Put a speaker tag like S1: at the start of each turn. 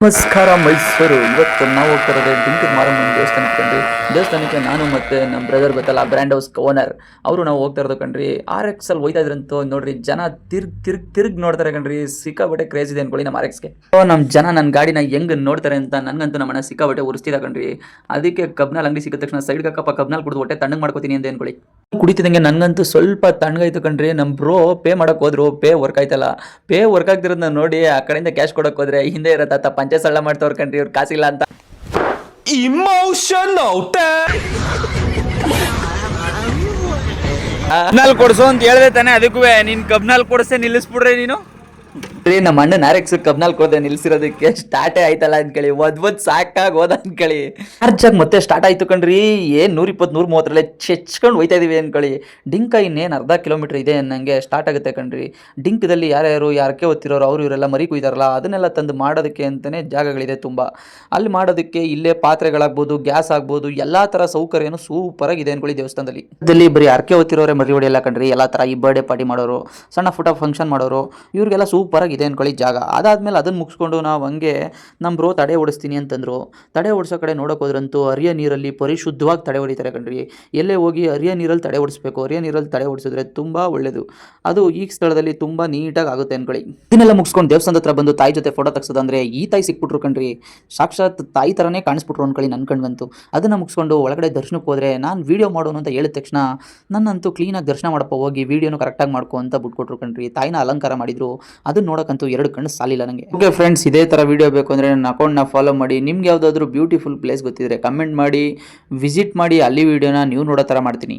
S1: ನಮಸ್ಕಾರ ಮೈಸೂರು. ಇವತ್ತು ನಾವು ಹೋಗ್ತಾ ಇರೋದು ಡಿಂಕ್ ಮಾರಮ್ಮನ ದೇವಸ್ಥಾನಕ್ಕೆ ಕಣ್ರಿ. ದೇವಸ್ಥಾನಕ್ಕೆ ನಾನು ಮತ್ತೆ ನಮ್ಮ ಬ್ರದರ್ ಗೊತ್ತಲ್ಲ, ಬ್ರ್ಯಾಂಡ್ ಹೌಸ್ ಓನರ್, ಅವರು ನಾವು ಹೋಗ್ತಾ ಇರೋದು ಕಣ್ರಿ. RX ಅಲ್ಲಿ ಹೋಯ್ತಾ ಇದ್ರಂತೂ ನೋಡ್ರಿ, ಜನ ತಿರ್ಗ್ ನೋಡ್ತಾರೆ ಕಣ್ರಿ. ಸಿಕ್ಕಾಬಟ್ಟೆ ಕ್ರೇಜ್ ಇದೆ ಅನ್ಕೊಳ್ಳಿ ನಮ್ಮ RX ಗೆ. ನಮ್ಮ ಜನ ನನ್ನ ಗಾಡಿನ ಹೆಂಗ್ ನೋಡ್ತಾರೆ ಅಂತ ನನ್ಗಂತೂ ನಮ್ಮನ್ನ ಸಿಕ್ಕಾಬಟ್ಟೆ ಉರಿಸ್ತಿದ ಕಣ್ರಿ. ಅದಕ್ಕೆ ಕಬ್ನಲ್ಲಿ ಅಂಗಡಿ ಸಿಕ್ಕ ತಕ್ಷಣ ಸೈಡ್ ಹಾಕಪ್ಪ, ಕಬ್ನಲ್ಲಿ ಕುಡಿದು ಹೊಟ್ಟೆ ತಣ್ಣಗೆ ಮಾಡ್ಕೋತೀನಿ ಅಂತ ಅನ್ಕೊಳ್ಳಿ. ಕುಡಿತಿದಂಗೆ ನನ್ಗಂತೂ ಸ್ವಲ್ಪ ತಣ್ಣಗಾಯ್ತು ಕಣ್ರಿ. ನಮ್ಮ ಬ್ರೋ ಪೇ ಮಾಡಕ್ ಹೋದ್ರು, ಪೇ ವರ್ಕ್ ಆಯ್ತಲ್ಲ. ಪೇ ವರ್ಕ್ ಆಗ್ತಿರೋದನ್ನ ನೋಡಿ ಆ ಕಡೆಯಿಂದ ಕ್ಯಾಶ್ ಕೊಡಕ್ ಹೋದ್ರೆ ಹಿಂದೆ ಇರೋ ತಾತ ಪಂಚೆ ಸಳ್ಳ ಮಾಡ್ತವ್ರ ಕಣ್ರಿ, ಇವ್ರು ಕಾಸಿಲ್ಲ ಅಂತ.
S2: ಇಮೋಷನಲ್ ಕಬ್ನಲ್ಲಿ ಕೊಡ್ಸು ಅಂತ ಹೇಳ್ದೆ ತಾನೆ, ಅದಕ್ಕೂ ನೀನ್ ಕಬ್ನಲ್ಲಿ ಕೊಡ್ಸೆ ನಿಲ್ಲಿಸ್ಬಿಡ್ರೆ ನೀನು.
S1: ನಮ್ಮ ಅಣ್ಣನ RX ಕಬ್ನಲ್ಲಿ ಕೊಡದೆ ನಿಲ್ಸಿರೋದಕ್ಕೆ ಸ್ಟಾರ್ಟೇ ಆಯ್ತಲ್ಲ ಅನ್ಕಳಿ, ಒದ್ ಸಾಕಾಗಿ ಹೋದ ಅನ್ಕಳಿ. ಚಾರ್ಜಾಗಿ ಮತ್ತೆ ಸ್ಟಾರ್ಟ್ ಆಯ್ತು ಕಣ್ರಿ. ಏನ್ 120 130 ಚೆಚ್ಕೊಂಡು ಹೋಯ್ತಾ ಇದೀವಿ ಅನ್ಕಳಿ. ಡಿಂಕ ಇನ್ನೇನು ಅರ್ಧ ಕಿಲೋಮೀಟರ್ ಇದೆ ಅನ್ನಂಗೆ ಸ್ಟಾರ್ಟ್ ಆಗುತ್ತೆ ಕಣ್ರಿ. ಡಿಂಕದಲ್ಲಿ ಯಾರ್ಯಾರು ಯಾರಕ್ಕೆ ಓದ್ತಿರೋರು ಅವರು ಇವರೆಲ್ಲ ಮರಿ ಕುಯ್ದಾರಲ್ಲ, ಅದನ್ನೆಲ್ಲ ತಂದು ಮಾಡೋದಕ್ಕೆ ಅಂತಾನೆ ಜಾಗಗಳಿದೆ ತುಂಬ. ಅಲ್ಲಿ ಮಾಡೋದಕ್ಕೆ ಇಲ್ಲೇ ಪಾತ್ರೆಗಳಾಗ್ಬೋದು, ಗ್ಯಾಸ್ ಆಗ್ಬೋದು, ಎಲ್ಲಾ ತರ ಸೌಕರ್ಯನೂ ಸೂಪರ್ ಆಗಿದೆ ಅನ್ಕೊಳ್ಳಿ ದೇವಸ್ಥಾನದಲ್ಲಿ. ಇಲ್ಲಿ ಬರೀ ಅರ್ಕೆ ಓದ್ತಿರೋರೆ ಮರಿ ಹೊಡೆಯಲ್ಲ ಕಣ್ರಿ, ಎಲ್ಲಾ ತರ ಈ ಬರ್ಡೇ ಪಾರ್ಟಿ ಮಾಡೋರು, ಸಣ್ಣ ಪುಟ್ಟ ಫಂಕ್ಷನ್ ಮಾಡೋರು, ಇವ್ರಿಗೆಲ್ಲ ಸೂಪರ್ ಆಗಿದೆ ಅನ್ಕೊಳ್ಳಿ ಜಾಗ. ಅದಾದ್ಮೇಲೆ ಅದನ್ನ ಮುಗಿಸ್ಕೊಂಡು ನಾವು ಹಂಗೆ ನಮ್ಮ ಬ್ರೋ ತಡೆ ಓಡಿಸ್ತೀನಿ ಅಂತಂದ್ರು. ತಡೆ ಓಡಿಸೋ ಕಡೆ ನೋಡೋಕೆ ಹೋದ್ರಂತೂ ಹರಿಯ ನೀರಲ್ಲಿ ಪರಿಶುದ್ಧವಾಗಿ ತಡೆ ಹೊಡಿತಾರೆ ಕಣ್ರಿ. ಎಲ್ಲೇ ಹೋಗಿ ಹರಿಯ ನೀರಲ್ಲಿ ತಡೆ ಓಡಿಸ್ಬೇಕು. ಹರಿಯ ನೀರಲ್ಲಿ ತಡೆ ಓಡಿಸಿದ್ರೆ ತುಂಬಾ ಒಳ್ಳೇದು. ಅದು ಈ ಸ್ಥಳದಲ್ಲಿ ತುಂಬಾ ನೀಟಾಗಿ ಆಗುತ್ತೆ ಅನ್ಕೊಳ್ಳಿ. ಇದನ್ನೆಲ್ಲ ಮುಗಿಸ್ಕೊಂಡು ದೇವಸ್ಥಾನದ ಹತ್ರ ಬಂದು ತಾಯಿ ಜೊತೆ ಫೋಟೋ ತೆಗ್ಸೋದಂದ್ರೆ ಈ ತಾಯಿ ಸಿಕ್ಬಿಟ್ರು ಕಣ್ರಿ. ಸಾಕ್ಷಾತ್ ತಾಯಿ ತರನೇ ಕಾಣಿಸ್ಬಿಟ್ರು ಅನ್ಕೊಳ್ಳಿ ನನ್ನ ಕಣ್ಗಂತೂ. ಅದನ್ನ ಮುಗಿಸ್ಕೊಂಡು ಒಳಗಡೆ ದರ್ಶನಕ್ಕೆ ಹೋದ್ರೆ ನಾನು ವಿಡಿಯೋ ಮಾಡೋನು ಅಂತ ಹೇಳಿದ ತಕ್ಷಣ ನನ್ನಂತೂ ಕ್ಲೀನಾಗಿ ದರ್ಶನ ಮಾಡಪ್ಪ, ಹೋಗಿ ವಿಡಿಯೋನು ಕರೆಕ್ಟಾಗಿ ಮಾಡ್ಕೊ ಅಂತ ಬಿಟ್ಕೊಟ್ರು ಕಣ್ರಿ. ತಾಯಿನ ಅಲಂಕಾರ ಮಾಡಿದ್ರು. ಅದನ್ನ ನೋಡೋಕ್ಕಂತೂ 2 ಕಣ್ಣು ಸಾಲಿಲ್ಲ ನನಗೆ. ಓಕೆ ಫ್ರೆಂಡ್ಸ್, ಇದೇ ಥರ ವಿಡಿಯೋ ಬೇಕು ಅಂದರೆ ನನ್ನ ಅಕೌಂಟ್ನ ಫಾಲೋ ಮಾಡಿ. ನಿಮ್ಗೆ ಯಾವುದಾದ್ರೂ ಬ್ಯೂಟಿಫುಲ್ ಪ್ಲೇಸ್ ಗೊತ್ತಿದ್ರೆ ಕಮೆಂಟ್ ಮಾಡಿ, ವಿಸಿಟ್ ಮಾಡಿ. ಅಲ್ಲಿ ವಿಡಿಯೋನ ನೀವು ನೋಡೋ ಥರ ಮಾಡ್ತೀನಿ.